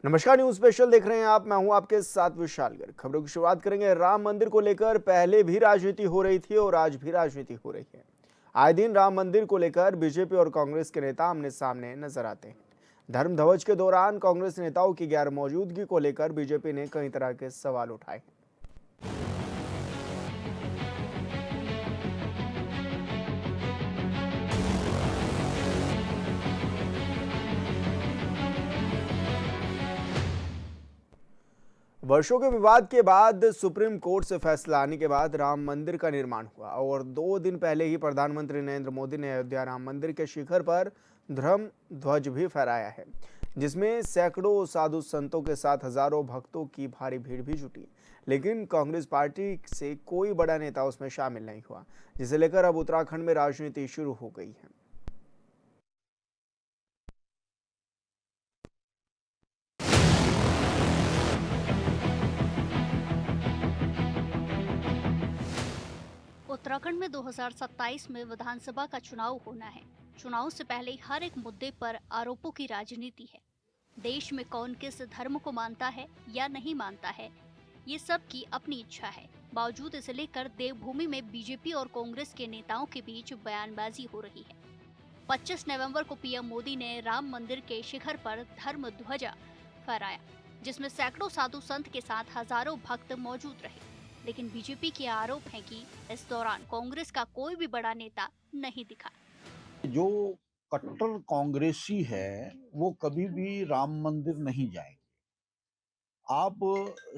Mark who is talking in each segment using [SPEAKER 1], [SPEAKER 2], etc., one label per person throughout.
[SPEAKER 1] नमस्कार, news special देख रहे हैं आप। मैं हूं आपके साथ विशालगढ़। खबरों की शुरुआत करेंगे। राम मंदिर को लेकर पहले भी राजनीति हो रही थी और आज भी राजनीति हो रही है। आए दिन राम मंदिर को लेकर बीजेपी और कांग्रेस के नेता आमने सामने नजर आते हैं। धर्म ध्वज के दौरान कांग्रेस नेताओं की गैर मौजूदगी को लेकर बीजेपी ने कई तरह के सवाल उठाए। वर्षों के विवाद के बाद सुप्रीम कोर्ट से फैसला आने के बाद राम मंदिर का निर्माण हुआ और 2 दिन पहले ही प्रधानमंत्री नरेंद्र मोदी ने अयोध्या राम मंदिर के शिखर पर धर्म ध्वज भी फहराया है, जिसमें सैकड़ों साधु संतों के साथ हजारों भक्तों की भारी भीड़ भी जुटी। लेकिन कांग्रेस पार्टी से कोई बड़ा नेता उसमें शामिल नहीं हुआ, जिसे लेकर अब उत्तराखंड में राजनीति शुरू हो गई है।
[SPEAKER 2] उत्तराखंड में 2027 में विधानसभा का चुनाव होना है। चुनाव से पहले हर एक मुद्दे पर आरोपों की राजनीति है। देश में कौन किस धर्म को मानता है या नहीं मानता है, ये सब की अपनी इच्छा है। बावजूद इसे लेकर देवभूमि में बीजेपी और कांग्रेस के नेताओं के बीच बयानबाजी हो रही है। 25 नवंबर को पीएम मोदी ने राम मंदिर के शिखर पर धर्म ध्वजा फहराया, जिसमें सैकड़ों साधु संत के साथ हजारों भक्त मौजूद रहे। लेकिन बीजेपी के आरोप हैं कि इस दौरान कांग्रेस का कोई भी बड़ा नेता नहीं दिखा।
[SPEAKER 3] जो कट्टर कांग्रेसी है वो कभी भी राम मंदिर नहीं जाएंगे। आप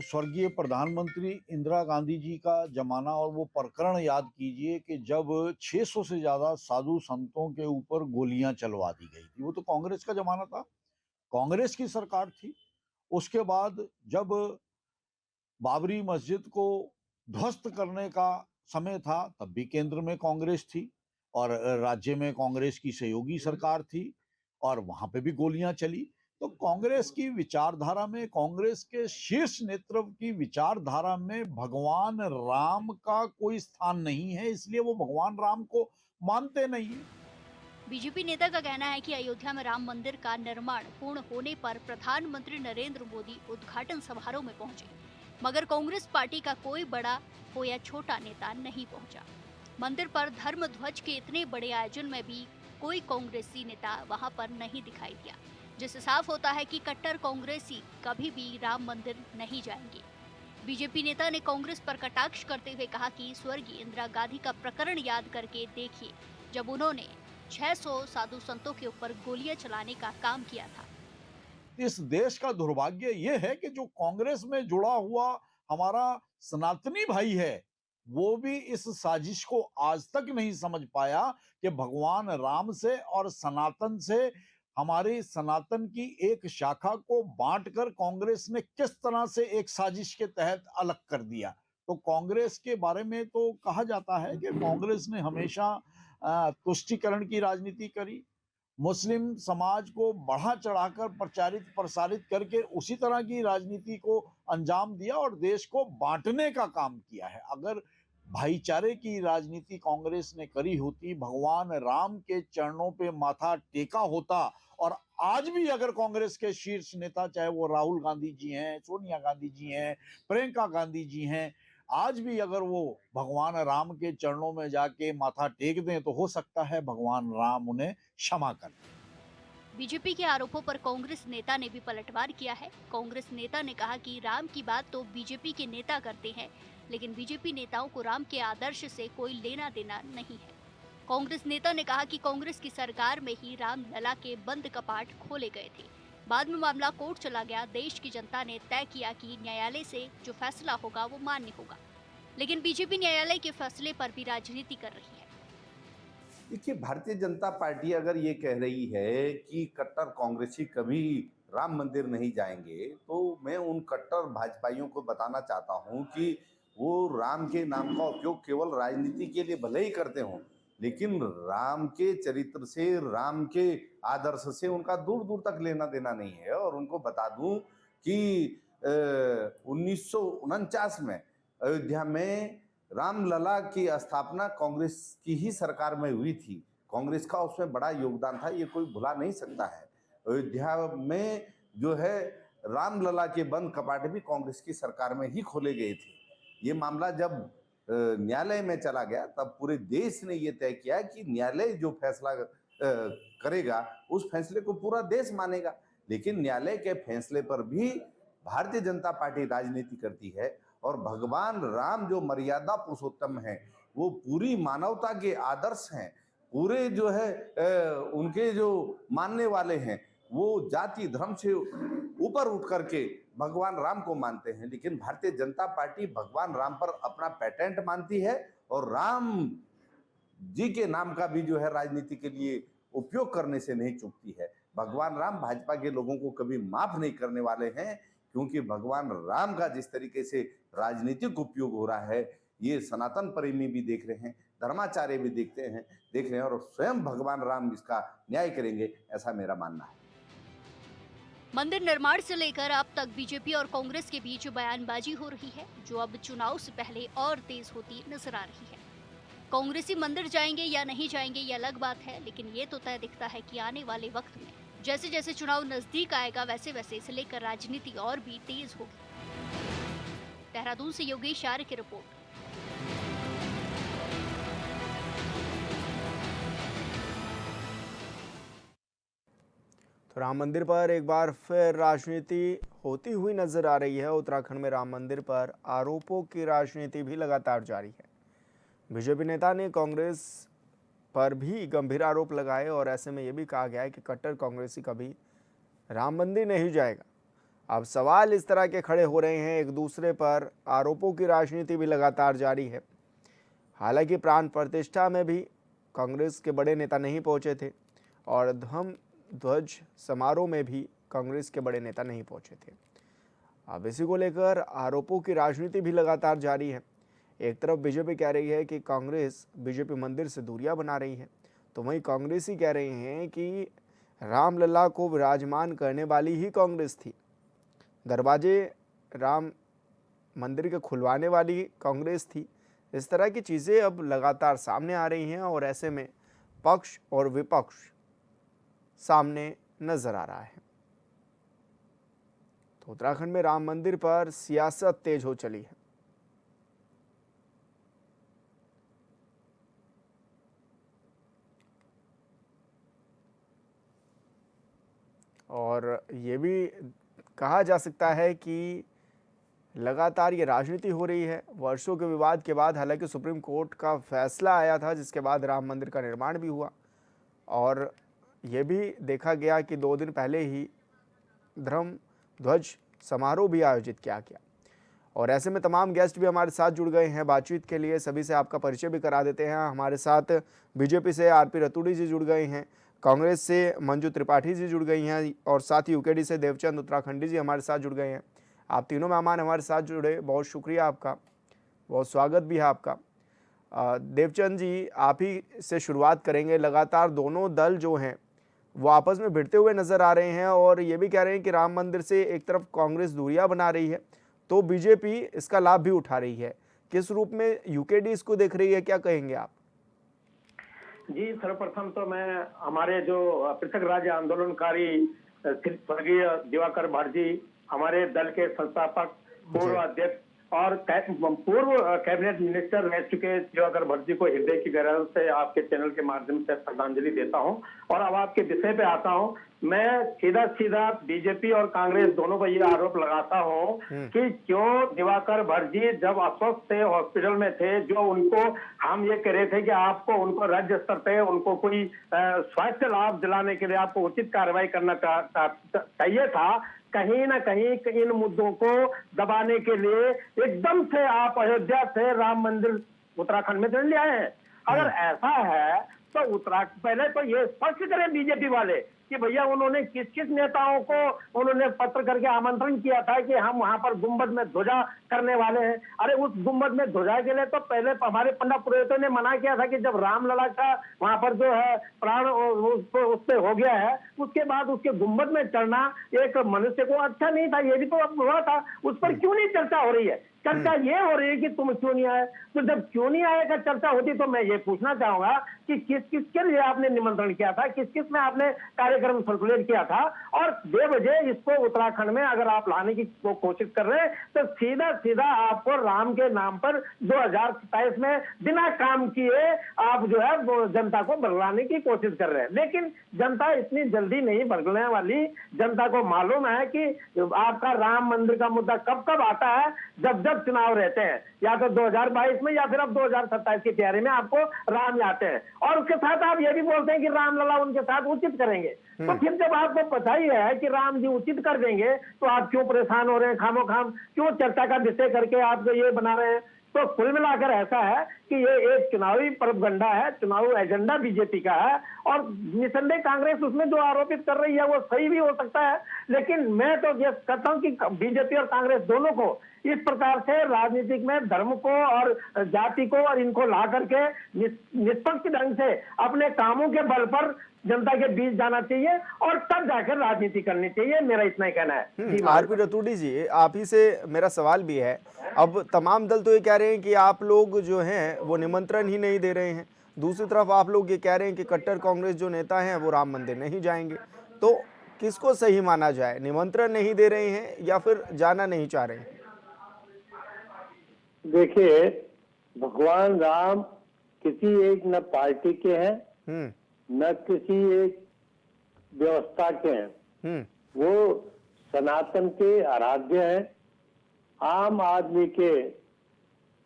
[SPEAKER 3] स्वर्गीय प्रधानमंत्री इंदिरा गांधी जी का जमाना और वो प्रकरण याद कीजिए कि जब 600 से ज्यादा साधु संतों के ऊपर गोलियां चलवा दी गई थी। वो तो कांग्रेस का जमाना था, कांग्रेस की सरकार थी। उसके बाद जब बाबरी मस्जिद को ध्वस्त करने का समय था तब भी केंद्र में कांग्रेस थी और राज्य में कांग्रेस की सहयोगी सरकार थी और वहां पे भी गोलियां चली। तो कांग्रेस की विचारधारा में, कांग्रेस के शीर्ष नेतृत्व की विचारधारा में भगवान राम का कोई स्थान नहीं है, इसलिए वो भगवान राम को मानते नहीं है।
[SPEAKER 2] बीजेपी नेता का कहना है कि अयोध्या में राम मंदिर का निर्माण पूर्ण होने पर प्रधानमंत्री नरेंद्र मोदी उद्घाटन समारोह में पहुंचे, मगर कांग्रेस पार्टी का कोई बड़ा हो या छोटा नेता नहीं पहुंचा। मंदिर पर धर्म ध्वज के इतने बड़े आयोजन में भी कोई कांग्रेसी नेता वहां पर नहीं दिखाई दिया, जिससे साफ होता है कि कट्टर कांग्रेसी कभी भी राम मंदिर नहीं जाएंगे। बीजेपी नेता ने कांग्रेस पर कटाक्ष करते हुए कहा कि स्वर्गीय इंदिरा गांधी का प्रकरण याद करके देखिए, जब उन्होंने 600 साधु संतों के ऊपर गोलियां चलाने का काम किया था।
[SPEAKER 3] इस देश का दुर्भाग्य ये है कि जो कांग्रेस में जुड़ा हुआ हमारा सनातनी भाई है वो भी इस साजिश को आज तक नहीं समझ पाया कि भगवान राम से और सनातन से, हमारी सनातन की एक शाखा को बांटकर कांग्रेस ने किस तरह से एक साजिश के तहत अलग कर दिया। तो कांग्रेस के बारे में तो कहा जाता है कि कांग्रेस ने हमेशा तुष्टीकरण की राजनीति करी, मुस्लिम समाज को बढ़ा चढ़ाकर प्रचारित प्रसारित करके उसी तरह की राजनीति को अंजाम दिया और देश को बांटने का काम किया है। अगर भाईचारे की राजनीति कांग्रेस ने करी होती, भगवान राम के चरणों पे माथा टेका होता, और आज भी अगर कांग्रेस के शीर्ष नेता, चाहे वो राहुल गांधी जी हैं, सोनिया गांधी जी हैं, प्रियंका गांधी जी हैं, आज भी अगर वो भगवान राम के चरणों में जाके माथा टेक दें तो हो सकता है भगवान राम उन्हें क्षमा कर दें।
[SPEAKER 2] बीजेपी के आरोपों पर कांग्रेस नेता ने भी पलटवार किया है। कांग्रेस नेता ने कहा कि राम की बात तो बीजेपी के नेता करते हैं, लेकिन बीजेपी नेताओं को राम के आदर्श से कोई लेना देना नहीं है। कांग्रेस नेता ने कहा कि कांग्रेस की सरकार में ही रामलला के बंद कपाट खोले गए थे। बाद में मामला कोर्ट चला गया। देश की जनता ने तय किया कि न्यायालय से जो फैसला होगा वो मान्य होगा, लेकिन बीजेपी न्यायालय के फैसले पर भी राजनीति कर रही है।
[SPEAKER 4] देखिए, भारतीय जनता पार्टी अगर ये कह रही है कि कट्टर कांग्रेसी कभी राम मंदिर नहीं जाएंगे, तो मैं उन कट्टर भाजपाइयों को बताना चाहता हूं कि वो राम के नाम का उपयोग केवल राजनीति के लिए भले ही करते हों, लेकिन राम के चरित्र से, राम के आदर्श से उनका दूर दूर तक लेना देना नहीं है। और उनको बता दूं कि 1949 में अयोध्या में रामलला की स्थापना कांग्रेस की ही सरकार में हुई थी। कांग्रेस का उसमें बड़ा योगदान था, ये कोई भुला नहीं सकता है। अयोध्या में जो है रामलला के बंद कपाट भी कांग्रेस की सरकार में ही खोले गए थे। ये मामला जब न्यायालय में चला गया तब पूरे देश ने ये तय किया कि न्यायालय जो फैसला करेगा उस फैसले को पूरा देश मानेगा। लेकिन न्यायालय के फैसले पर भी भारतीय जनता पार्टी राजनीति करती है और भगवान राम जो मर्यादा पुरुषोत्तम है, वो पूरी मानवता के आदर्श हैं, पूरे जो है उनके जो मानने वाले हैं वो जाति धर्म से ऊपर उठ करके भगवान राम को मानते हैं। लेकिन भारतीय जनता पार्टी भगवान राम पर अपना पेटेंट मानती है और राम जी के नाम का भी जो है राजनीति के लिए उपयोग करने से नहीं चूकती है। भगवान राम भाजपा के लोगों को कभी माफ नहीं करने वाले हैं, क्योंकि भगवान राम का जिस तरीके से राजनीतिक उपयोग हो रहा है ये सनातन प्रेमी भी देख रहे हैं, धर्माचार्य भी देख रहे हैं और स्वयं भगवान राम इसका न्याय करेंगे, ऐसा मेरा मानना है।
[SPEAKER 2] मंदिर निर्माण से लेकर अब तक बीजेपी और कांग्रेस के बीच बयानबाजी हो रही है, जो अब चुनाव से पहले और तेज होती नजर आ रही है। कांग्रेसी मंदिर जाएंगे या नहीं जाएंगे ये अलग बात है, लेकिन ये तो तय दिखता है कि आने वाले वक्त में जैसे जैसे चुनाव नजदीक आएगा वैसे वैसे इसे लेकर राजनीति और भी तेज होगी। देहरादून से योगेश आर्य की रिपोर्ट।
[SPEAKER 1] तो राम मंदिर पर एक बार फिर राजनीति होती हुई नजर आ रही है। उत्तराखंड में राम मंदिर पर आरोपों की राजनीति भी लगातार जारी है। बीजेपी नेता ने कांग्रेस पर भी गंभीर आरोप लगाए और ऐसे में यह भी कहा गया है कि कट्टर कांग्रेसी कभी राम मंदिर नहीं जाएगा। अब सवाल इस तरह के खड़े हो रहे हैं, एक दूसरे पर आरोपों की राजनीति भी लगातार जारी है। हालांकि प्राण प्रतिष्ठा में भी कांग्रेस के बड़े नेता नहीं पहुंचे थे और धर्म ध्वज समारोह में भी कांग्रेस के बड़े नेता नहीं पहुंचे थे। अब इसी को लेकर आरोपों की राजनीति भी लगातार जारी है। एक तरफ बीजेपी कह रही है कि कांग्रेस बीजेपी मंदिर से दूरियां बना रही है, तो वहीं कांग्रेसी कह रहे हैं कि रामलला को विराजमान करने वाली ही कांग्रेस थी, दरवाजे राम मंदिर के खुलवाने वाली कांग्रेस थी। इस तरह की चीज़ें अब लगातार सामने आ रही हैं और ऐसे में पक्ष और विपक्ष सामने नजर आ रहा है। तो उत्तराखंड में राम मंदिर पर सियासत तेज हो चली है। और ये भी कहा जा सकता है कि लगातार ये राजनीति हो रही है वर्षों के विवाद के बाद। हालांकि सुप्रीम कोर्ट का फैसला आया था जिसके बाद राम मंदिर का निर्माण भी हुआ और ये भी देखा गया कि 2 दिन पहले ही धर्म ध्वज समारोह भी आयोजित किया गया। और ऐसे में तमाम गेस्ट भी हमारे साथ जुड़ गए हैं बातचीत के लिए। सभी से आपका परिचय भी करा देते हैं। हमारे साथ बीजेपी से आरपी रतूड़ी जी जुड़ गए हैं, कांग्रेस से मंजू त्रिपाठी जी जुड़ गई हैं और साथ ही यूकेडी से देवचंद उत्तराखंडी जी हमारे साथ जुड़ गए हैं। आप तीनों मेहमान हमारे साथ जुड़े, बहुत शुक्रिया आपका, बहुत स्वागत भी है आपका। देवचंद जी, आप ही से शुरुआत करेंगे। लगातार दोनों दल जो हैं वो आपस में भिड़ते हुए नजर आ रहे हैं और ये भी कह रहे हैं कि राम मंदिर से एक तरफ कांग्रेस दूरियां बना रही है तो बीजेपी इसका लाभ भी उठा रही है। किस रूप में यूकेडी इसको देख रही है, क्या कहेंगे आप?
[SPEAKER 5] जी, सर्वप्रथम तो मैं हमारे जो पृथक राज्य आंदोलनकारी स्वर्गीय दिवाकर भारती, हमारे दल के संस्थापक, पूर्व अध्यक्ष और पूर्व कैबिनेट मिनिस्टर रह चुके दिवाकर भारती को हृदय की गहराई से आपके चैनल के माध्यम से श्रद्धांजलि देता हूं। और अब आपके विषय पे आता हूं। मैं सीधा बीजेपी और कांग्रेस दोनों को ये आरोप लगाता हूं कि क्यों दिवाकर भारती जब अस्वस्थ थे, हॉस्पिटल में थे, जो उनको हम ये कह रहे थे कि आपको उनको राज्य स्तर पे उनको कोई स्वास्थ्य लाभ दिलाने के लिए आपको उचित कार्रवाई करना चाहिए था, कहीं ना कहीं इन मुद्दों को दबाने के लिए एकदम से आप अयोध्या से राम मंदिर उत्तराखंड में ले आए हैं। अगर ऐसा है तो उत्तराखंड पहले तो ये स्पष्ट करें बीजेपी वाले कि भैया उन्होंने किस किस नेताओं को उन्होंने पत्र करके आमंत्रण किया था कि हम वहां पर गुम्बद में ध्वजा करने वाले हैं। अरे उस गुम्बद में ध्वजा के लिए तो पहले हमारे पंडित पुरोहितों ने मना किया था कि जब रामलला का वहां पर जो है प्राण उस पे हो गया है, उसके बाद उसके गुम्बद में चढ़ना एक मनुष्य को अच्छा नहीं था। ये भी तो अब हुआ था, उस पर क्यों नहीं चर्चा हो रही है? चर्चा ये हो रही है कि तुम क्यों नहीं आए। तो जब क्यों नहीं आए का चर्चा होती तो मैं ये पूछना चाहूंगा कि किस किस के लिए आपने निमंत्रण किया था, किस किस में आपने कार्य कार्यक्रम सर्कुलेट किया था और बेवजह इसको उत्तराखंड में अगर आप लाने की कोशिश कर रहे हैं तो सीधा सीधा आपको राम के नाम पर 2027 में बिना काम किए आप जो है वो जनता को बरगलाने की कोशिश कर रहे हैं। लेकिन जनता इतनी जल्दी नहीं बरगलने वाली। जनता को मालूम है कि आपका राम मंदिर का मुद्दा कब कब आता है, जब जब चुनाव रहते हैं, या तो 2022 में या फिर अब 2027 की तैयारी में आपको राम आते हैं। और उसके साथ आप ये भी बोलते हैं कि रामलला उनके साथ उचित करेंगे। तो फिर जब आपको पता ही है कि राम जी उचित कर देंगे तो आप क्यों परेशान हो रहे हैं, खामो खाम क्यों चर्चा का विषय करके आप ये बना रहे हैं। तो कुल मिलाकर ऐसा है कि ये एक चुनावी प्रोपगंडा है, चुनावी एजेंडा बीजेपी का है और निसंदेह कांग्रेस उसमें जो आरोपित कर रही है वो सही भी हो सकता है। लेकिन मैं तो ये कहता हूं कि बीजेपी और कांग्रेस दोनों को इस प्रकार से राजनीतिक में धर्म को और जाति को और इनको ला करके निष्पक्ष ढंग से अपने कामों के बल पर जनता के बीच जाना चाहिए और तब जाकर राजनीति करनी चाहिए। मेरा इतना ही कहना है। जी
[SPEAKER 1] आरपी रतूड़ी जी, आप ही से मेरा सवाल भी है। अब तमाम दल तो ये कह रहे हैं कि आप लोग जो हैं वो निमंत्रण ही नहीं दे रहे हैं, दूसरी तरफ आप लोग ये कह रहे हैं कि कट्टर कांग्रेस जो नेता हैं वो राम मंदिर नहीं जाएंगे। तो किसको सही माना जाए, निमंत्रण नहीं दे रहे हैं या फिर जाना नहीं चाह रहे हैं?
[SPEAKER 6] देखिए, भगवान राम किसी एक न पार्टी के हैं न किसी एक व्यवस्था के हैं। वो सनातन के आराध्य हैं, आम आदमी के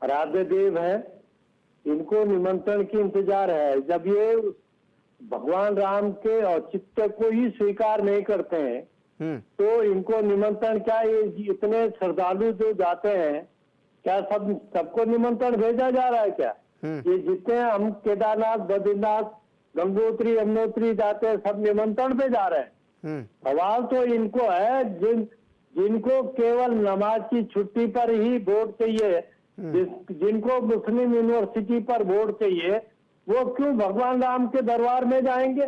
[SPEAKER 6] आराध्य देव हैं। इनको निमंत्रण की इंतजार है। जब ये भगवान राम के औचित्य को ही स्वीकार नहीं करते हैं तो इनको निमंत्रण क्या, ये इतने श्रद्धालु जो जाते हैं क्या सबको निमंत्रण भेजा जा रहा है क्या? ये जितने हम केदारनाथ, बद्रीनाथ, गंगोत्री, यमुनोत्री जाते हैं सब निमंत्रण पे जा रहे हैं। सवाल तो इनको है जिनको केवल नमाज की छुट्टी पर ही वोट चाहिए, जिनको मुस्लिम यूनिवर्सिटी पर वोट चाहिए, वो क्यों भगवान राम के दरबार में जाएंगे?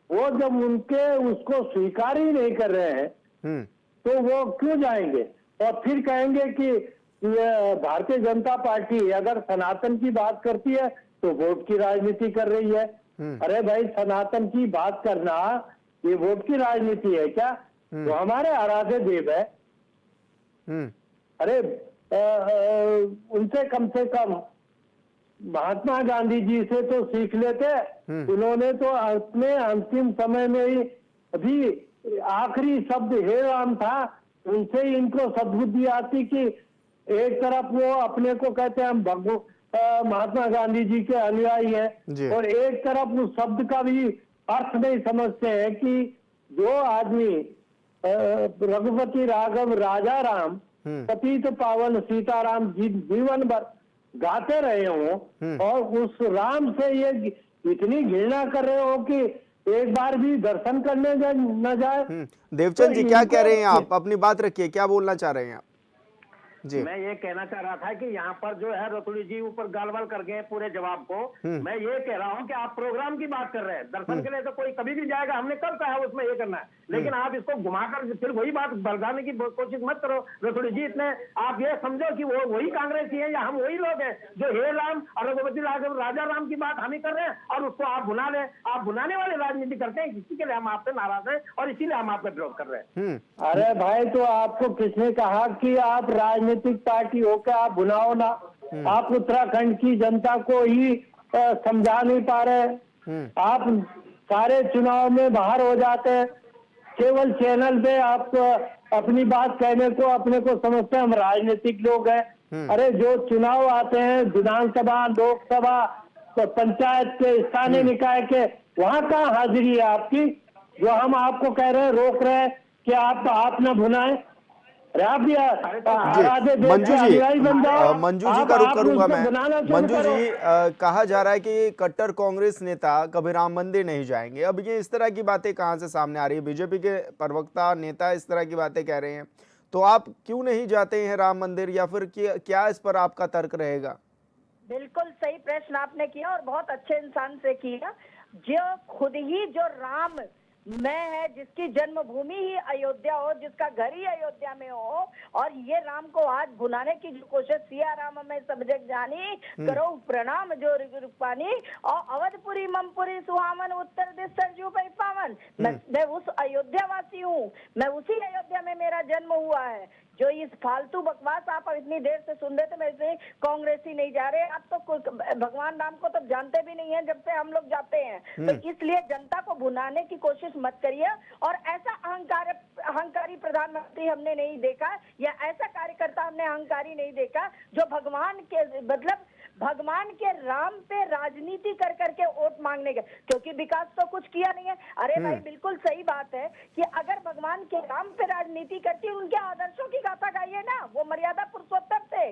[SPEAKER 6] वो जब उनके उसको स्वीकार ही नहीं कर रहे हैं तो वो क्यों जाएंगे? और फिर कहेंगे कि भारतीय जनता पार्टी अगर सनातन की बात करती है तो वोट की राजनीति कर रही है। अरे भाई, सनातन की बात करना ये वोट की राजनीति है क्या? तो हमारे आराध्य देव है। अरे उनसे कम से कम महात्मा गांधी जी से तो सीख लेते। उन्होंने तो अपने अंतिम समय में ही अभी आखिरी शब्द हे राम था, उनसे ही इनको सद्बुद्धि आती कि एक तरफ वो अपने को कहते हैं हम महात्मा गांधी जी के अनुयायी हैं और एक तरफ उस शब्द का भी अर्थ नहीं समझते हैं कि जो आदमी रघुपति राघव राजा राम पतित पावन सीताराम जीवन भर गाते रहे हों और उस राम से ये इतनी घृणा कर रहे हो कि एक बार भी दर्शन करने न जाए।
[SPEAKER 1] देवचंद जी, क्या कह रहे हैं आप? अपनी बात रखिए, क्या बोलना चाह रहे हैं आप? जी,
[SPEAKER 5] मैं ये कहना चाह रहा था कि यहाँ पर जो है रतुड़ी जी ऊपर गालवाल कर गए पूरे जवाब को। मैं ये कह रहा हूँ कि आप प्रोग्राम की बात कर रहे हैं, दर्शन के लिए तो कोई कभी भी जाएगा, हमने कब कहा उसमें ये करना है, लेकिन आप इसको घुमाकर फिर वही बात बरगाने की कोशिश मत करो रतुड़ी जी। इतने आप ये समझो कि वो वही कांग्रेसी है या हम वही लोग हैं जो हे राम और रघुपति राघव राजा राम की बात हम ही कर रहे हैं और उसको आप भुना रहे। आप भुनाने वाले राजनीति करते हैं, इसी के लिए हम आपसे नाराज हैं और इसीलिए हम आपका विरोध कर रहे हैं।
[SPEAKER 6] अरे भाई, तो आपको किसने कहा कि आप राजनीतिक पार्टी होकर आप भुनाओ ना? आप उत्तराखंड की जनता को ही समझा नहीं पा रहे। आप सारे चुनाव में बाहर हो जाते हैं, केवल चैनल पे आप अपनी बात कहने को अपने को समझते हैं हम राजनीतिक लोग हैं। अरे जो चुनाव आते हैं विधानसभा, लोकसभा, तो पंचायत के, स्थानीय निकाय के, वहाँ कहाँ हाजिरी है आपकी? जो हम आपको कह रहे हैं, रोक रहे हैं कि आप न भुनाएं।
[SPEAKER 1] मंजू जी का रुख करूंगा मैं। मंजू जी, कहा जा रहा है कि कट्टर कांग्रेस नेता कभी राम मंदिर नहीं जाएंगे। अब ये इस तरह की बातें कहां से सामने आ रही है? बीजेपी के प्रवक्ता नेता इस तरह की बातें कह रहे हैं, तो आप क्यों नहीं जाते हैं राम मंदिर, या फिर क्या इस पर आपका तर्क रहेगा?
[SPEAKER 7] बिल्कुल सही प्रश्न आपने किया और बहुत अच्छे इंसान से किया। जो खुद ही जो राम मैं है जिसकी जन्मभूमि ही अयोध्या हो, जिसका घर ही अयोध्या में हो, और ये राम को आज भुलाने की जो कोशिश, सिया राम में सब जग जानी, करो प्रणाम जो रूपानी, और अवधपुरी ममपुरी सुहावन, उत्तर दिश सरजू पे पावन। मैं उस अयोध्या वासी हूँ, मैं उसी अयोध्या में मेरा जन्म हुआ है। जो इस फालतू बकवास आप इतनी देर से सुन रहे थे, मेरे कांग्रेसी नहीं जा रहे, आप तो भगवान राम को तो जानते भी नहीं है जब से हम लोग जाते हैं। तो इसलिए जनता को भुलाने की कोशिश मत करिए, और ऐसा अहंकारी प्रधानमंत्री हमने नहीं देखा, या ऐसा कार्यकर्ता हमने अहंकारी नहीं देखा जो भगवान के मतलब भगवान के राम पे राजनीति कर करके वोट मांगने के, क्योंकि विकास तो कुछ किया नहीं है। अरे भाई बिल्कुल सही बात है कि अगर भगवान के राम पे राजनीति करती, उनके आदर्शों की गाथा गाइए ना। वो मर्यादा पुरुषोत्तम थे,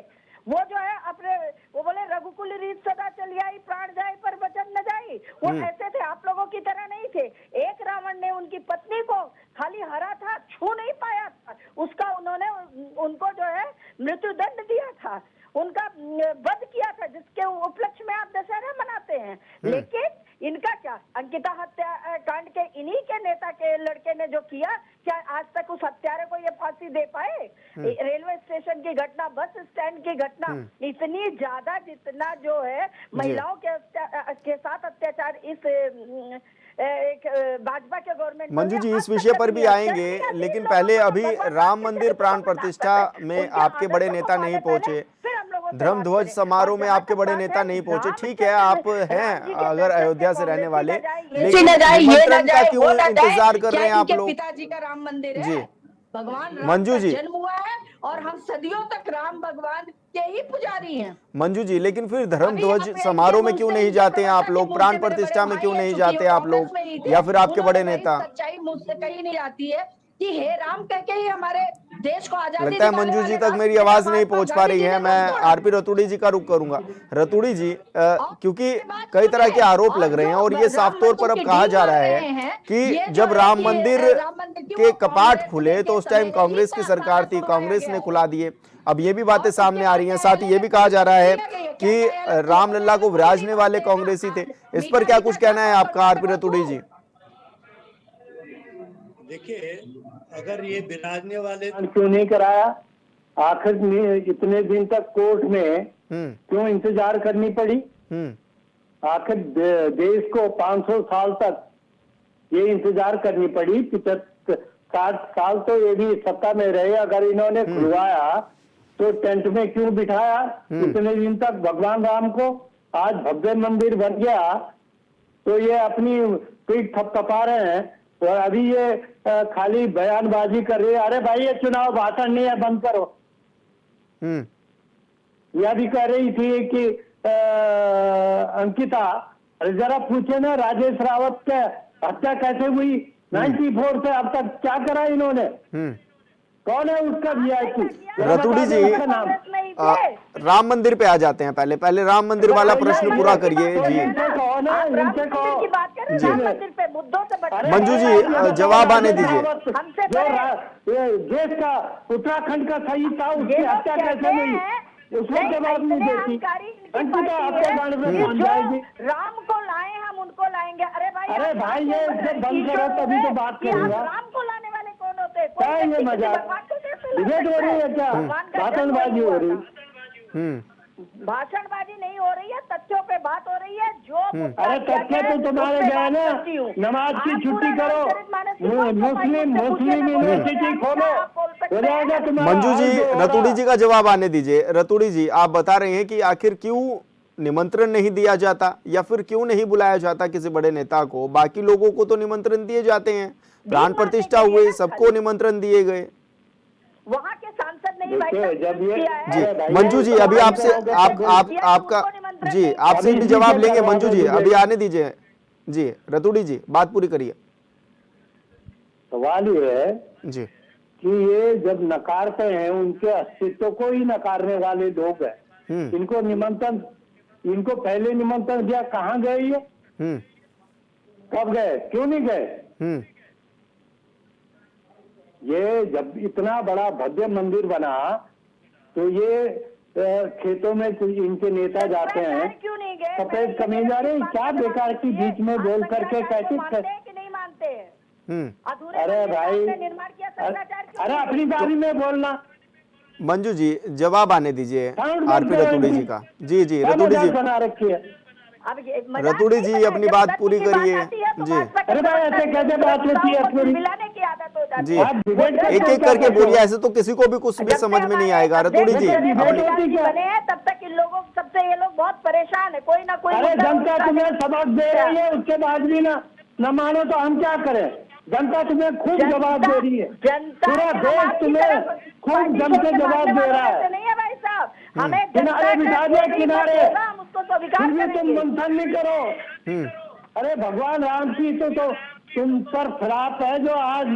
[SPEAKER 7] वो जो है अपने, वो बोले रघुकुल रीत सदा चली आई, प्राण जाए पर वचन न जाए। वो ऐसे थे, आप लोगों की तरह नहीं थे। एक रावण ने उनकी पत्नी को खाली हरा था, छू नहीं पाया था, उसका उन्होंने उनको जो है मृत्यु दंड दिया था, उनका वध किया था, जिसके उपलक्ष्य में आप दशहरा मनाते हैं। लेकिन इनका क्या, अंकिता हत्या कांड के इन्हीं के नेता के लड़के ने जो किया, क्या आज तक उस हत्यारे को ये फांसी दे पाए? रेलवे स्टेशन की घटना, बस स्टैंड की घटना, इतनी ज्यादा जितना जो है महिलाओं के साथ अत्याचार इस एक भाजपा के गवर्नमेंट।
[SPEAKER 1] मंजू जी इस विषय पर भी आएंगे, लेकिन पहले अभी राम मंदिर प्राण प्रतिष्ठा में आपके बड़े नेता नहीं पहुंचे, धर्म ध्वज समारोह में आपके बड़े नेता नहीं पहुंचे। ठीक है, आप हैं अगर अयोध्या से रहने वाले, लेकिन निमंत्रण का क्यों इंतजार कर रहे हैं आप लोग?
[SPEAKER 7] पिताजी का राम मंदिर है
[SPEAKER 1] जी
[SPEAKER 7] भगवान राम
[SPEAKER 1] मंजू
[SPEAKER 7] का
[SPEAKER 1] जी,
[SPEAKER 7] जन्म हुआ है, और हम सदियों तक राम भगवान के ही पुजारी हैं।
[SPEAKER 1] मंजू जी, लेकिन फिर धर्म ध्वज समारोह में क्यों नहीं जाते हैं आप लोग? प्राण प्रतिष्ठा में क्यों नहीं जाते आप लोग, या फिर आपके बड़े नेता?
[SPEAKER 7] सच्चाई मुझसे कहीं नहीं आती है कि हे राम कह के ही हमारे देश को आजादी
[SPEAKER 1] लगता है मंजू जी तक मेरी आवाज नहीं पहुंच पा रही है। मैं आरपी रतूड़ी जी का रुख करूंगा। रतूड़ी जी, क्योंकि कई तरह के आरोप लग रहे हैं, और ये साफ तौर पर अब कहा जा रहा है कि जब राम मंदिर के कपाट खुले तो उस टाइम कांग्रेस की सरकार थी, कांग्रेस ने खुला दिए। अब ये भी बातें सामने आ रही हैं। साथ ही ये भी कहा जा रहा है कि रामलला को विराजने वाले कांग्रेसी थे। इस पर क्या कुछ कहना है आपका आरपी रतूड़ी जी?
[SPEAKER 8] देखिए, अगर ये विराजने वाले
[SPEAKER 6] क्यों नहीं कराया, आखिर में इतने दिन तक कोर्ट में क्यों इंतजार करनी पड़ी? आखिर देश को 500 साल तक ये इंतजार करनी पड़ी। 60 साल तो ये भी सत्ता में रहे, अगर इन्होंने खुलवाया तो टेंट में क्यों बिठाया इतने दिन तक भगवान राम को? आज भव्य मंदिर बन गया तो ये अपनी पीठ थपथपा रहे हैं, और अभी ये खाली बयानबाजी कर रही है। अरे भाई ये चुनाव भाषण नहीं है, बंद करो। यह भी कह रही थी कि अंकिता, जरा पूछे ना राजेश रावत के हत्या कैसे हुई 94 से अब तक क्या करा इन्होंने? कौन है उसका वीआईपी?
[SPEAKER 1] रतूड़ी जी, राम मंदिर पे आ जाते हैं। पहले राम मंदिर वाला प्रश्न पूरा करिए जी। मंजू जी जवाब आने दीजिए।
[SPEAKER 6] देश का उत्तराखंड का सही था, उसकी हत्या कैसे हुई उसको जवाब नहीं देती।
[SPEAKER 7] राम को लाए हम उनको लाएंगे।
[SPEAKER 6] अरे भाई ये जब बंद करो तभी तो बात करूंगा।
[SPEAKER 7] राम को लाने वाले कौन होते हैं?
[SPEAKER 6] क्या ये मजाक डिबेट हो रही है क्या? भाषणबाजी हो रही?
[SPEAKER 7] भाषणबाजी नहीं हो रही है, तथ्यों पे बात हो रही है। जो
[SPEAKER 6] अरे तथ्य तो तुम्हारे गए ना, नमाज की छुट्टी करो, मुस्लिम यूनिवर्सिटी खोलो, हो जाएगा तुम्हारा।
[SPEAKER 1] मंजू जी, रतूड़ी जी का जवाब आने दीजिए। रतूड़ी जी, आप बता रहे हैं कि आखिर क्यों निमंत्रण नहीं दिया जाता, या फिर क्यों नहीं बुलाया जाता किसी बड़े नेता को? बाकी लोगों को तो निमंत्रण दिए जाते हैं, प्राण प्रतिष्ठा हुए, सबको निमंत्रण दिए गए।
[SPEAKER 7] वहाँ के सांसद नहीं
[SPEAKER 6] जब ये
[SPEAKER 1] जी मंजू जी, अभी आपसे आपका जी आपसे भी जवाब लेंगे। मंजू जी अभी आने दीजिए। जी रतूड़ी जी बात पूरी करिए।
[SPEAKER 6] सवाल ये है
[SPEAKER 1] जी
[SPEAKER 6] कि ये जब नकारते हैं, उनके अस्तित्व को ही नकारने वाले लोग हैं। इनको निमंत्रण, इनको पहले निमंत्रण दिया, कहाँ गए ये? कब गए, क्यों नहीं गए? ये जब इतना बड़ा भव्य मंदिर बना तो ये खेतों में इनके नेता जाते हैं, सफेद कमीज, अरे क्या बेकार की बीच में बोल करके कैसे
[SPEAKER 7] नहीं मानते हैं? अधूरे
[SPEAKER 6] अरे
[SPEAKER 7] मंदिर का
[SPEAKER 6] भाई,
[SPEAKER 7] आपने निर्माण किया, शंकराचार्य क्यों
[SPEAKER 6] अरे
[SPEAKER 7] नहीं
[SPEAKER 6] अपनी बारी में बोलना।
[SPEAKER 1] मंजू जी जवाब आने दीजिए
[SPEAKER 6] साउंड बंद
[SPEAKER 1] आरपी
[SPEAKER 6] करो
[SPEAKER 1] रतूड़ी
[SPEAKER 6] इनकी।
[SPEAKER 1] जी का। जी जी
[SPEAKER 6] क्या
[SPEAKER 1] रतूड़ी जी,
[SPEAKER 6] मजाक बना रखी है?
[SPEAKER 7] अब ये मजाक
[SPEAKER 1] रतूड़ी
[SPEAKER 7] नहीं
[SPEAKER 1] जी
[SPEAKER 7] बना है,
[SPEAKER 1] अपनी
[SPEAKER 7] जब
[SPEAKER 1] बात
[SPEAKER 7] सत्य
[SPEAKER 1] पूरी
[SPEAKER 7] की बात
[SPEAKER 1] करिए।
[SPEAKER 7] आती है तो
[SPEAKER 1] जी
[SPEAKER 7] भाजपा के
[SPEAKER 6] अरे भाई, ऐसे
[SPEAKER 7] प्रवक्ता
[SPEAKER 6] कैसे बात होती है
[SPEAKER 7] को
[SPEAKER 6] पूरी?
[SPEAKER 7] मिलाने की आदत हो जाती
[SPEAKER 1] जी
[SPEAKER 7] है।
[SPEAKER 6] आप डिबेट
[SPEAKER 7] वो
[SPEAKER 1] एक
[SPEAKER 6] करते हो
[SPEAKER 1] एक
[SPEAKER 6] क्या
[SPEAKER 1] करके
[SPEAKER 6] करते हो?
[SPEAKER 1] बोलिए, ऐसे तो किसी को भी कुछ भी
[SPEAKER 7] जब से
[SPEAKER 1] समझ में नहीं
[SPEAKER 7] हमारे
[SPEAKER 1] आएगा।
[SPEAKER 7] अध्यक्ष
[SPEAKER 1] रतूड़ी जी
[SPEAKER 6] देखिए,
[SPEAKER 7] नरेंद्र
[SPEAKER 6] अपनी-
[SPEAKER 7] मोदी जी बने हैं तब तक इन लोगों सबसे ये लोग बहुत परेशान है, कोई ना कोई
[SPEAKER 6] अरे
[SPEAKER 7] मुद्दा
[SPEAKER 6] जनता
[SPEAKER 7] उनका
[SPEAKER 6] तुम्हें
[SPEAKER 7] नहीं-
[SPEAKER 6] सबक दे रही है, उसके बाद भी न मानो तो हम क्या करें? जनता तुम्हें खूब जवाब दे रही है,
[SPEAKER 7] जनता
[SPEAKER 6] पूरा
[SPEAKER 7] ने
[SPEAKER 6] देश
[SPEAKER 7] हमारी
[SPEAKER 6] तुम्हें
[SPEAKER 7] तरफ
[SPEAKER 6] खूब
[SPEAKER 7] पार्टी
[SPEAKER 6] जम
[SPEAKER 7] छोड़
[SPEAKER 6] के
[SPEAKER 7] के
[SPEAKER 6] जवाब
[SPEAKER 7] भागने
[SPEAKER 6] दे
[SPEAKER 7] वालों
[SPEAKER 6] रहा
[SPEAKER 7] में से
[SPEAKER 6] है।
[SPEAKER 7] नहीं है भाई साहब, हमें जनता
[SPEAKER 6] किनारे बिठा
[SPEAKER 7] का
[SPEAKER 6] दो,
[SPEAKER 7] जो भी
[SPEAKER 6] किनारे।
[SPEAKER 7] मत होगा, हम उसको स्वीकार
[SPEAKER 6] फिर भी तुम
[SPEAKER 7] करेंगे।
[SPEAKER 6] मंथन नहीं करो। अरे भगवान राम की तो तुम पर खिलाफ है, जो आज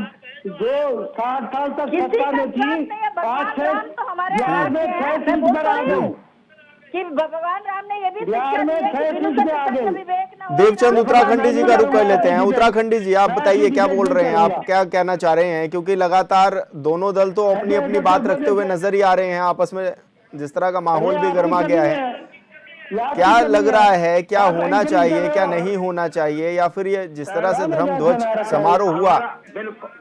[SPEAKER 6] जो 60 साल तक
[SPEAKER 7] किसी
[SPEAKER 6] सत्ता
[SPEAKER 7] का
[SPEAKER 6] में
[SPEAKER 7] साथ नहीं
[SPEAKER 6] थी,
[SPEAKER 7] है, भगवान
[SPEAKER 6] आज से
[SPEAKER 7] राम तो हमारे
[SPEAKER 6] बिहार
[SPEAKER 7] आगे
[SPEAKER 6] में
[SPEAKER 7] हैं।
[SPEAKER 6] 6
[SPEAKER 7] मैं
[SPEAKER 6] सीट
[SPEAKER 7] बोल
[SPEAKER 6] पर
[SPEAKER 7] तो
[SPEAKER 6] आ
[SPEAKER 7] रही हूँ
[SPEAKER 6] गई।
[SPEAKER 7] कि भगवान राम ने ये भी
[SPEAKER 6] बिहार
[SPEAKER 7] शिक्षा
[SPEAKER 6] में
[SPEAKER 7] दी है कि
[SPEAKER 6] 6
[SPEAKER 7] बिनु
[SPEAKER 6] सीट पे आ
[SPEAKER 7] सत्य
[SPEAKER 6] गई।
[SPEAKER 7] विवेक न हो।
[SPEAKER 1] देवचंद
[SPEAKER 6] देखो,
[SPEAKER 1] उत्तराखंडी जी का रुख कर लेते हैं।
[SPEAKER 6] मैं
[SPEAKER 1] उत्तराखंडी जी आप
[SPEAKER 6] मैं
[SPEAKER 1] बताइए क्या
[SPEAKER 6] डिबेट
[SPEAKER 1] बोल
[SPEAKER 6] नहीं
[SPEAKER 1] रहे हैं, आप
[SPEAKER 6] करूंगा।
[SPEAKER 1] क्या कहना चाह रहे हैं, क्योंकि लगातार दोनों दल तो अपनी
[SPEAKER 6] ऐसे
[SPEAKER 1] अपनी
[SPEAKER 6] ऐसे
[SPEAKER 1] बात
[SPEAKER 6] सब
[SPEAKER 1] रखते हुए
[SPEAKER 6] जैसे-
[SPEAKER 1] नजर ही आ रहे हैं आपस में, जिस तरह का माहौल भी
[SPEAKER 6] अरे
[SPEAKER 1] गर्मा
[SPEAKER 6] आपकी
[SPEAKER 1] गया
[SPEAKER 6] कमी
[SPEAKER 1] है।
[SPEAKER 6] ये आपकी
[SPEAKER 1] क्या
[SPEAKER 6] कमी
[SPEAKER 1] लग रहा है, क्या
[SPEAKER 6] आप
[SPEAKER 1] होना
[SPEAKER 6] एंकरिंग
[SPEAKER 1] चाहिए,
[SPEAKER 6] कर
[SPEAKER 1] क्या
[SPEAKER 6] रहे हो।
[SPEAKER 1] नहीं होना चाहिए, या फिर ये जिस तरह से
[SPEAKER 6] मैं
[SPEAKER 1] धर्म
[SPEAKER 6] मजाक
[SPEAKER 1] ध्वज
[SPEAKER 6] बना रहा था।
[SPEAKER 1] समारोह हुआ।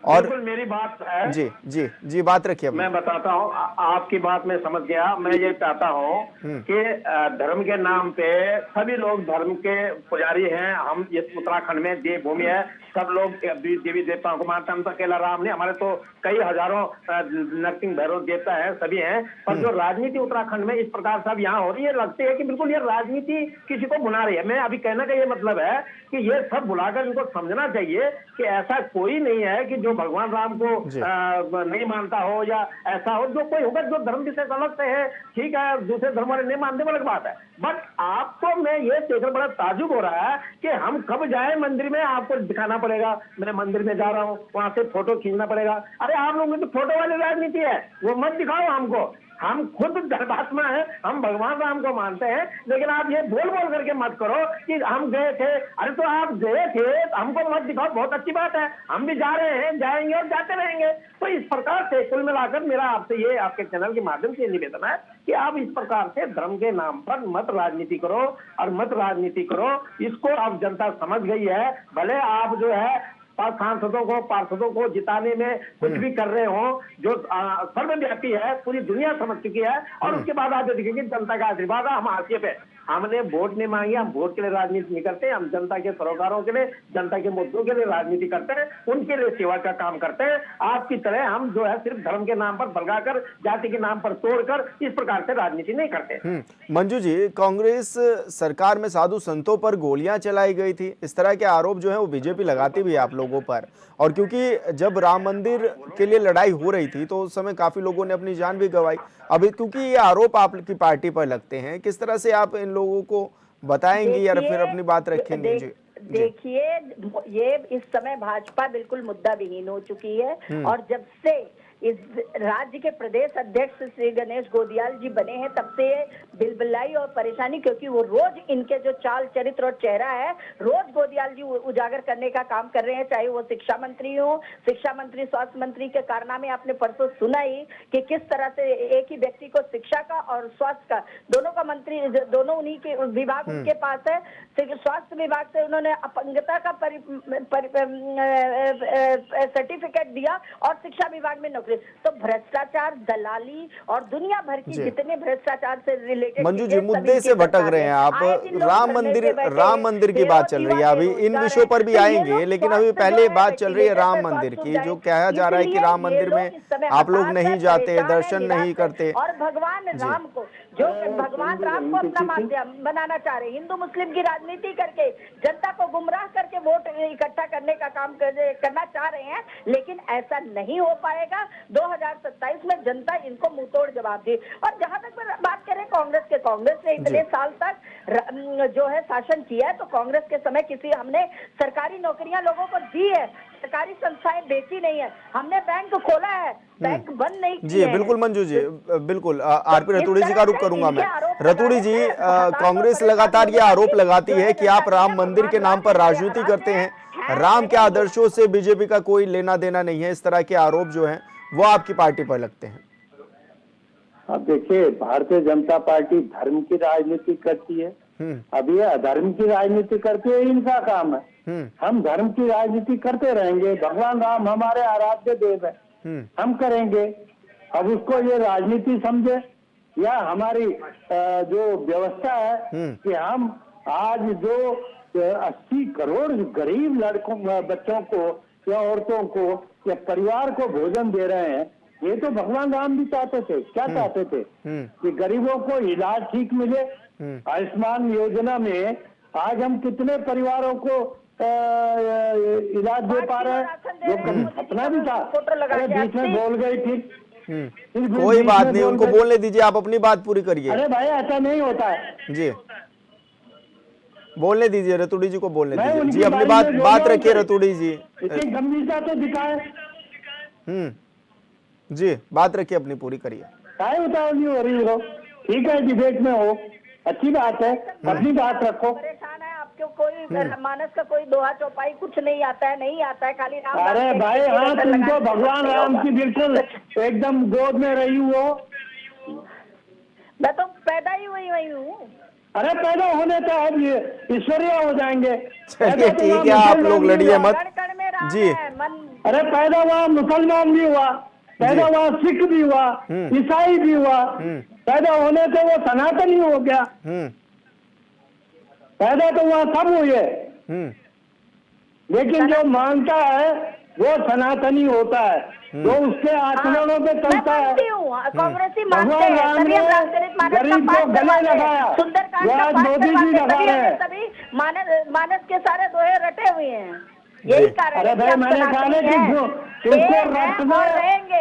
[SPEAKER 1] और
[SPEAKER 5] बिल्कुल मेरी बात है।
[SPEAKER 1] जी जी जी बात रखिए अपनी।
[SPEAKER 5] मैं बताता हूँ, आपकी बात मैं समझ गया। मैं ये चाहता हूँ कि धर्म के नाम पे सभी लोग धर्म के पुजारी हैं। हम इस उत्तराखंड में देवभूमि है, सब लोग देवी देवताओं को मानते हैं। हम तो अकेला राम नहीं, हमारे तो कई हजारों नरसिंह भैरव देवता है, सभी हैं। पर जो राजनीति उत्तराखंड में इस प्रकार से अब यहाँ हो रही है, लगती है कि बिल्कुल ये राजनीति किसी को भुना रही है। मैं अभी कहने का ये मतलब है कि ये सब भुलाकर इनको समझना चाहिए कि ऐसा कोई नहीं है कि जो भगवान राम को नहीं मानता हो या ऐसा हो। जो कोई होगा जो धर्म विशेष अलग से है, ठीक है, दूसरे धर्म वाले नहीं मानते, अलग बात है। बट आपको मैं ये देखकर बड़ा ताजुब हो रहा है कि हम कब जाए मंदिर में, आपको दिखाना पड़ेगा मैं मंदिर में जा रहा हूँ, वहां से फोटो खींचना पड़ेगा। अरे आप लोगों की तो फोटो वाली राजनीति है, वो मत दिखाओ हमको। हम खुद धर्मात्मा हैं, हम भगवान राम को मानते हैं, लेकिन आप ये बोल बोल करके मत करो कि हम गए थे। अरे तो आप गए थे, हमको मत दिखाओ, बहुत अच्छी बात है, हम भी जा रहे हैं, जाएंगे और जाते रहेंगे। तो इस प्रकार से कुल मिलाकर मेरा आपसे ये, आपके चैनल के माध्यम से निवेदन है कि आप इस प्रकार से धर्म के नाम पर मत राजनीति करो और मत राजनीति करो। इसको अब जनता समझ गई है। भले आप जो है सांसदों को, पार्षदों को जिताने में कुछ भी कर रहे हो, जो सर्वव्यापी है, पूरी दुनिया समझ चुकी है। और उसके बाद आप देखेंगे जनता का आशीर्वाद है हम हाशिए पे। हमने वोट नहीं मांगी, हम वोट के लिए राजनीति नहीं करते, हम जनता के सरोकारों के लिए, जनता के मुद्दों के लिए राजनीति करते हैं, उनके लिए सेवा का काम करते हैं। आपकी तरह हम जो है सिर्फ धर्म के नाम पर भड़काकर, जाति के नाम पर तोड़कर इस प्रकार से राजनीति नहीं करते।
[SPEAKER 1] मंजू जी, कांग्रेस सरकार में साधु संतों पर गोलियां चलाई गई थी, इस तरह के आरोप जो है वो बीजेपी लगाती भी है आप लोगों पर। और क्योंकि जब राम मंदिर के लिए लड़ाई हो रही थी तो उस समय काफी लोगों ने अपनी जान भी गंवाई। अभी क्योंकि ये आरोप आपकी पार्टी पर लगते हैं, किस तरह से आप इन लोगों को बताएंगी या फिर अपनी बात रखेंगे? जी
[SPEAKER 7] देखिए, ये इस समय भाजपा बिल्कुल मुद्दा विहीन हो चुकी है। और जब से इस राज्य के प्रदेश अध्यक्ष श्री गणेश गोदियाल जी बने हैं, तब से बिलबिलाई और परेशानी, क्योंकि वो रोज इनके जो चाल चरित्र और चेहरा है, रोज गोदियाल जी उजागर करने का काम कर रहे हैं। चाहे वो शिक्षा मंत्री हो, शिक्षा मंत्री, स्वास्थ्य मंत्री के कारनामे आपने परसों सुना ही कि किस तरह से एक ही व्यक्ति को शिक्षा का और स्वास्थ्य का, दोनों का मंत्री, दोनों उन्हीं के विभाग उनके पास है। स्वास्थ्य विभाग से उन्होंने अपंगता का सर्टिफिकेट दिया और शिक्षा विभाग में नौकरी। तो भ्रष्टाचार, दलाली और दुनिया भर की जितने भ्रष्टाचार से रिलेटेड,
[SPEAKER 1] मंजू जी मुद्दे से भटक रहे हैं आप। राम मंदिर की बात चल रही है, अभी इन विषयों पर भी आएंगे, लेकिन अभी पहले बात चल रही है राम मंदिर की। जो कहा जा रहा है कि राम मंदिर में आप लोग नहीं जाते, दर्शन नहीं करते,
[SPEAKER 7] और भगवान राम को, जो भगवान राम को अपना माध्यम बनाना चाह रहे, हिंदू मुस्लिम की राजनीति करके जनता को गुमराह करके वोट इकट्ठा करने का काम करना चाह रहे हैं। लेकिन ऐसा नहीं हो पाएगा। 2027 में जनता इनको मुंहतोड़ जवाब दी। और जहां तक बात करें कांग्रेस के, कांग्रेस ने इतने साल तक जो है शासन किया है, तो कांग्रेस के समय हमने सरकारी नौकरियां लोगों को दी है, सरकारी संस्थाएं बेची नहीं है, हमने बैंक खोला है, बैंक बंद नहीं किए।
[SPEAKER 1] जी बिल्कुल मंजू जी, बिल्कुल। आरपी रतूड़ी जी का रुख करूंगा मैं। रतूड़ी जी, कांग्रेस लगातार ये आरोप लगाती है कि आप राम मंदिर के नाम पर राजनीति करते हैं, राम के आदर्शों से बीजेपी का कोई लेना देना नहीं है, इस तरह के आरोप जो हैं वो आपकी पार्टी पर लगते हैं।
[SPEAKER 6] अब देखिए, भारतीय जनता पार्टी धर्म की राजनीति करती है, अब ये अधर्म की राजनीति करते हैं, इनका काम है। हम धर्म की राजनीति करते रहेंगे। भगवान राम हमारे आराध्य देव है, हम करेंगे। अब उसको ये राजनीति समझे या हमारी जो व्यवस्था है कि हम आज जो 80 करोड़ गरीब लड़कों बच्चों को या औरतों को या परिवार को भोजन दे रहे हैं, ये तो भगवान राम भी चाहते थे। क्या चाहते थे कि गरीबों को इलाज ठीक मिले। आयुष्मान योजना में आज हम कितने परिवारों को इलाज दे पा रहे हैं, जो कभी सपना भी था। अरे बीच में बोल गई ठीक,
[SPEAKER 1] कोई बात नहीं, उनको बोलने दीजिए, आप अपनी बात पूरी करिए।
[SPEAKER 6] अरे भाई ऐसा नहीं होता है
[SPEAKER 1] जी, बोलने दीजिए, रतूड़ी जी को बोलने दीजिए जी, अपनी बात रखिए रतूड़ी जी।
[SPEAKER 6] इतनी गंभीरता तो दिखाए।
[SPEAKER 1] जी, बात रखिए, अपनी पूरी करिए।
[SPEAKER 6] काय उतावली हो रही हो? ठीक है, डिबेट में हो, अच्छी बात है, अपनी बात रखो।
[SPEAKER 7] परेशान है आपको, कोई मानस का कोई दोहा चौपाई कुछ नहीं आता है, नहीं आता है, खाली राम।
[SPEAKER 6] अरे भाई हाँ, तुम तो भगवान राम की बिल्कुल एकदम गोद में रही हो।
[SPEAKER 7] मैं तो पैदा ही वही हूँ।
[SPEAKER 6] अरे पैदा होने तो अब ये ईश्वरीय हो जाएंगे।
[SPEAKER 1] चलिए ठीक है, आप लोग लड़िए मत जी।
[SPEAKER 6] अरे पैदा हुआ मुसलमान भी हुआ, पैदा हुआ सिख भी हुआ, ईसाई भी हुआ। पैदा होने से वो सनातनी हो गया। पैदा तो वहाँ सब हुए, लेकिन जो मानता है वो सनातनी होता है, जो उसके आचरणों पे चलता है।
[SPEAKER 7] कांग्रेसी
[SPEAKER 6] भगवान राम ने गरीब को गले लगाया, जो आज मोदी जी लगा रहे हैं।
[SPEAKER 7] सभी मानस के सारे दोहे रटे हुए हैं, यही कारण।
[SPEAKER 6] अरे भाई मैंने कहा ना कि उसको रटना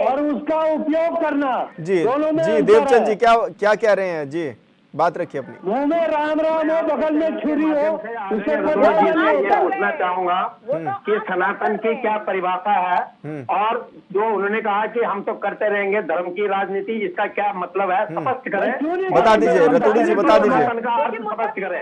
[SPEAKER 6] और उसका उपयोग करना
[SPEAKER 1] जी।
[SPEAKER 6] दोनों में
[SPEAKER 1] जी देवचंद जी क्या कह रहे हैं जी, बात रखिए अपनी।
[SPEAKER 6] मुंह में राम राम हो, बगल में छुरी हो, उसे
[SPEAKER 5] पूछना चाहूंगा कि सनातन की क्या परिभाषा है, और जो उन्होंने कहा कि हम तो करते रहेंगे धर्म की राजनीति, इसका क्या मतलब है, स्पष्ट करें।
[SPEAKER 1] बता दीजिए रतूड़ी जी, बता दीजिए।
[SPEAKER 5] स्पष्ट करें,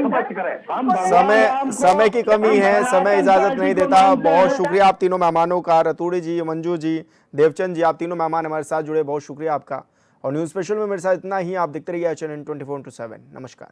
[SPEAKER 5] स्पष्ट करें।
[SPEAKER 1] समय की कमी है, समय इजाजत नहीं देता। बहुत शुक्रिया आप तीनों मेहमानों का, रतूड़ी जी, मंजू जी, देवचंद जी, आप तीनों मेहमान हमारे साथ जुड़े, बहुत शुक्रिया आपका। और न्यूज स्पेशल में मेरे साथ इतना ही। आप देखते रहिए HNN 24/7। नमस्कार।